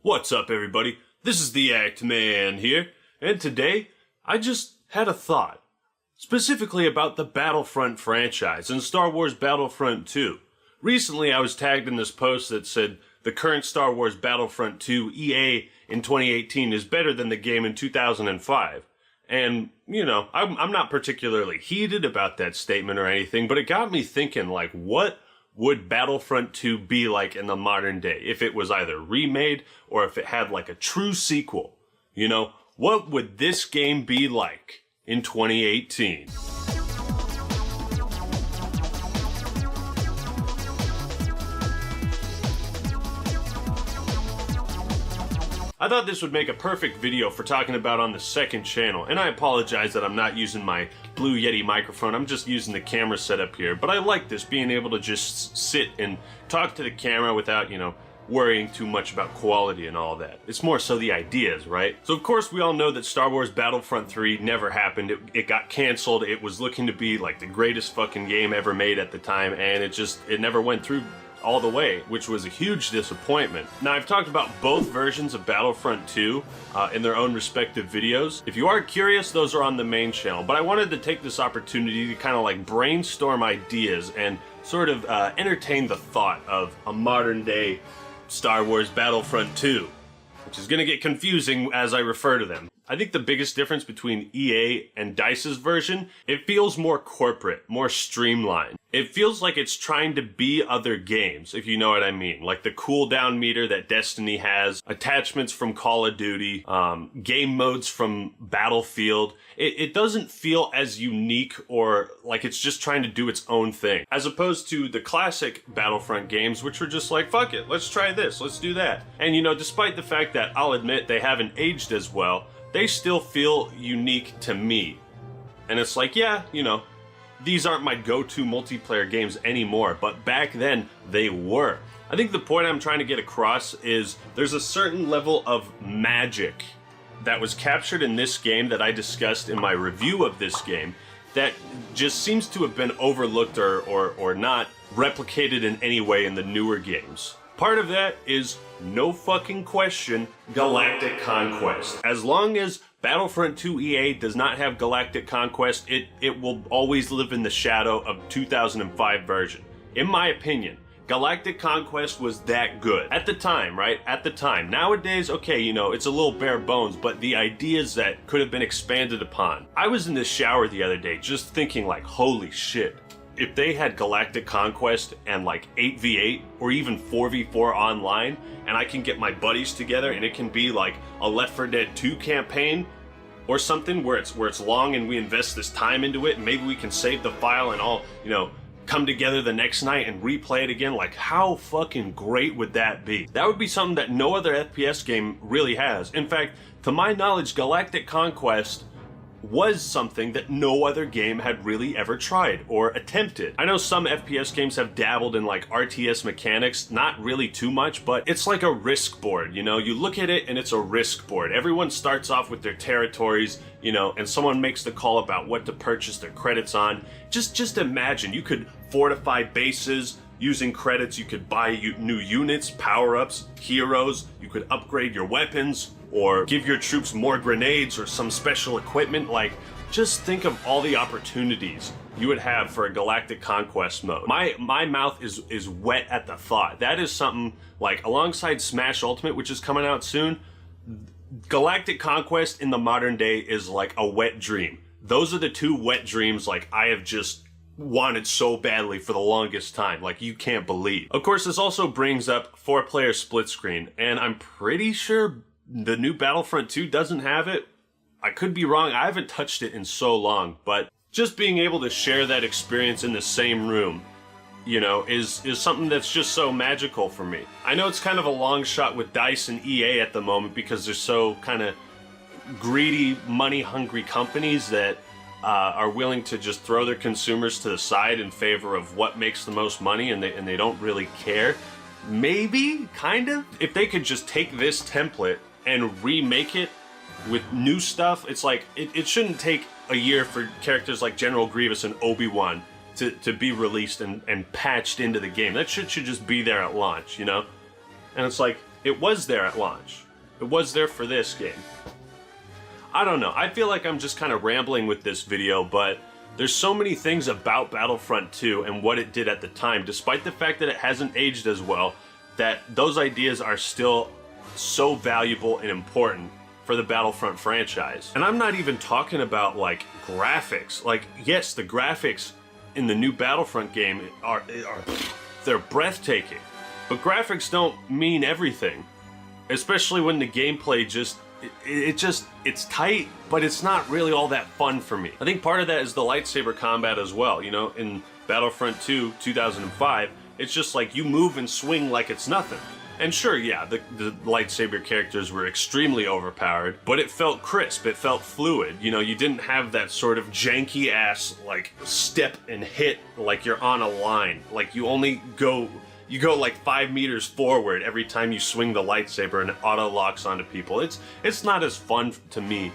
What's up, everybody? This is the Act Man here, and today I just had a thought, specifically about the Battlefront franchise and Star Wars Battlefront 2. Recently, I was tagged in this post that said the current Star Wars Battlefront 2 EA in 2018 is better than the game in 2005. And, you know, I'm not particularly heated about that statement or anything, but it got me thinking, like, what would Battlefront 2 be like in the modern day if it was either remade or if it had like a true sequel? You know, what would this game be like in 2018? I thought this would make a perfect video for talking about on the second channel, and I apologize that I'm not using my Blue Yeti microphone. I'm just using the camera setup here, but I like this, being able to just sit and talk to the camera without, you know, worrying too much about quality and all that. It's more so the ideas, right? So of course we all know that Star Wars Battlefront 3 never happened. It got canceled. It was looking to be like the greatest fucking game ever made at the time, and it never went through all the way, which was a huge disappointment. Now, I've talked about both versions of Battlefront 2 in their own respective videos. If you are curious, those are on the main channel, but I wanted to take this opportunity to kind of like brainstorm ideas and sort of entertain the thought of a modern day Star Wars Battlefront 2, which is gonna get confusing as I refer to them. I think the biggest difference between EA and DICE's version, it feels more corporate, more streamlined. It feels like it's trying to be other games, if you know what I mean. Like the cooldown meter that Destiny has, attachments from Call of Duty, game modes from Battlefield. It doesn't feel as unique or like it's just trying to do its own thing. As opposed to the classic Battlefront games, which were just like, fuck it, let's try this, let's do that. And you know, despite the fact that I'll admit they haven't aged as well, they still feel unique to me. And it's like, yeah, you know, these aren't my go-to multiplayer games anymore, but back then they were. I think the point I'm trying to get across is there's a certain level of magic that was captured in this game that I discussed in my review of this game that just seems to have been overlooked or not replicated in any way in the newer games. Part of that is, no fucking question, Galactic Conquest. As long as Battlefront 2 EA does not have Galactic Conquest, it will always live in the shadow of 2005 version. In my opinion, Galactic Conquest was that good. At the time, right? At the time. Nowadays, okay, you know, it's a little bare bones, but the ideas that could have been expanded upon. I was in the shower the other day just thinking like, holy shit. If they had Galactic Conquest and like 8v8 or even 4v4 online, and I can get my buddies together and it can be like a Left 4 Dead 2 campaign or something where it's long and we invest this time into it, and maybe we can save the file and all, you know, come together the next night and replay it again. Like, how fucking great would that be? That would be something that no other FPS game really has. In fact, to my knowledge, Galactic Conquest was something that no other game had really ever tried or attempted. I know some FPS games have dabbled in like RTS mechanics, not really too much, but it's like a risk board, you know? You look at it and it's a risk board. Everyone starts off with their territories, you know, and someone makes the call about what to purchase their credits on. Just imagine, you could fortify bases using credits, you could buy new units, power-ups, heroes, you could upgrade your weapons, or give your troops more grenades or some special equipment. Like, just think of all the opportunities you would have for a Galactic Conquest mode. My mouth is wet at the thought. That is something, like, alongside Smash Ultimate, which is coming out soon, Galactic Conquest in the modern day is like a wet dream. Those are the two wet dreams, like, I have just wanted so badly for the longest time, like you can't believe. Of course, this also brings up 4-player split screen, and I'm pretty sure the new Battlefront 2 doesn't have it. I could be wrong, I haven't touched it in so long, but just being able to share that experience in the same room, you know, is something that's just so magical for me. I know it's kind of a long shot with DICE and EA at the moment because they're so kind of greedy, money-hungry companies that are willing to just throw their consumers to the side in favor of what makes the most money, and they don't really care. Maybe, kind of. If they could just take this template and remake it with new stuff, it's like, it shouldn't take a year for characters like General Grievous and Obi-Wan to be released and patched into the game. That shit should just be there at launch, you know? And it's like, It was there at launch. It was there for this game. I don't know. I feel like I'm just kind of rambling with this video, but there's so many things about Battlefront 2 and what it did at the time, despite the fact that it hasn't aged as well, that those ideas are still so valuable and important for the Battlefront franchise. And I'm not even talking about like graphics. Like, yes, the graphics in the new Battlefront game they're breathtaking. But graphics don't mean everything. Especially when the gameplay it's tight, but it's not really all that fun for me. I think part of that is the lightsaber combat as well. You know, in Battlefront 2, 2005, it's just like you move and swing like it's nothing. And sure, yeah, the lightsaber characters were extremely overpowered, but it felt crisp, it felt fluid. You know, you didn't have that sort of janky ass, like, step and hit like you're on a line. Like, you go like 5 meters forward every time you swing the lightsaber and it auto locks onto people. It's not as fun to me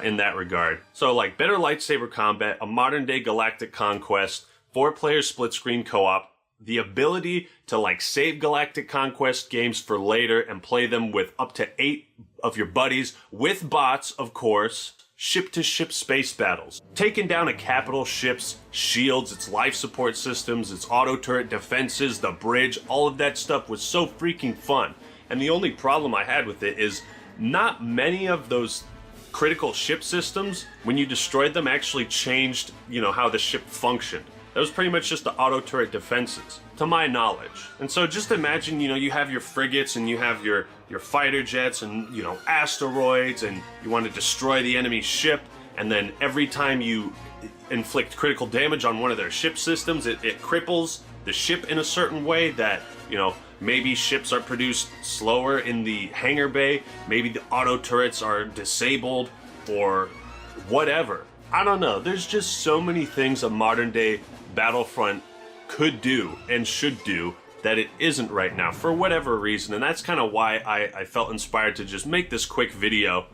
in that regard. So like better lightsaber combat, a modern day Galactic Conquest, 4-player split screen co-op, the ability to like save Galactic Conquest games for later and play them with up to 8 of your buddies, with bots of course, ship-to-ship space battles. Taking down a capital ship's shields, its life support systems, its auto-turret defenses, the bridge, all of that stuff was so freaking fun. And the only problem I had with it is not many of those critical ship systems, when you destroyed them, actually changed, you know, how the ship functioned. That was pretty much just the auto-turret defenses, to my knowledge. And so just imagine, you know, you have your frigates and you have your fighter jets and, you know, asteroids, and you want to destroy the enemy ship, and then every time you inflict critical damage on one of their ship systems, it cripples the ship in a certain way that, you know, maybe ships are produced slower in the hangar bay, maybe the auto turrets are disabled, or whatever. I don't know, there's just so many things a modern day Battlefront could do and should do that it isn't right now for whatever reason, and that's kind of why I felt inspired to just make this quick video,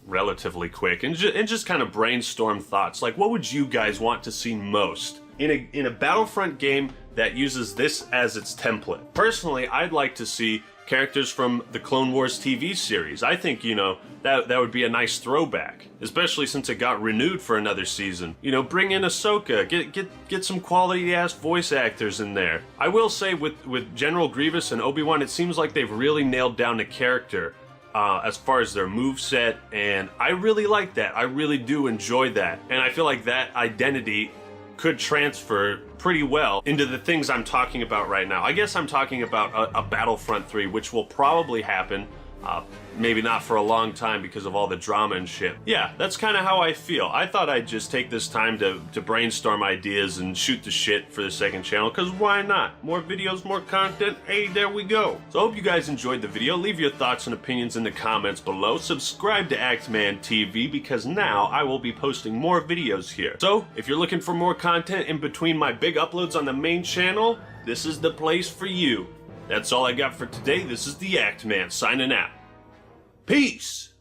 relatively quick, and just kind of brainstorm thoughts. Like, what would you guys want to see most in a Battlefront game that uses this as its template? Personally, I'd like to see characters from the Clone Wars TV series. I think, you know, that would be a nice throwback, especially since it got renewed for another season. You know, bring in Ahsoka, get some quality ass voice actors in there. I will say with General Grievous and Obi-Wan, it seems like they've really nailed down the character as far as their moveset, and I really like that. I really do enjoy that, and I feel like that identity could transfer pretty well into the things I'm talking about right now. I guess I'm talking about a Battlefront 3, which will probably happen, maybe not for a long time because of all the drama and shit. Yeah, that's kind of how I feel. I thought I'd just take this time to brainstorm ideas and shoot the shit for the second channel, because why not? More videos, more content, hey, there we go. So I hope you guys enjoyed the video. Leave your thoughts and opinions in the comments below. Subscribe to Actman TV, because now I will be posting more videos here. So if you're looking for more content in between my big uploads on the main channel, this is the place for you. That's all I got for today. This is the Actman signing out. Peace!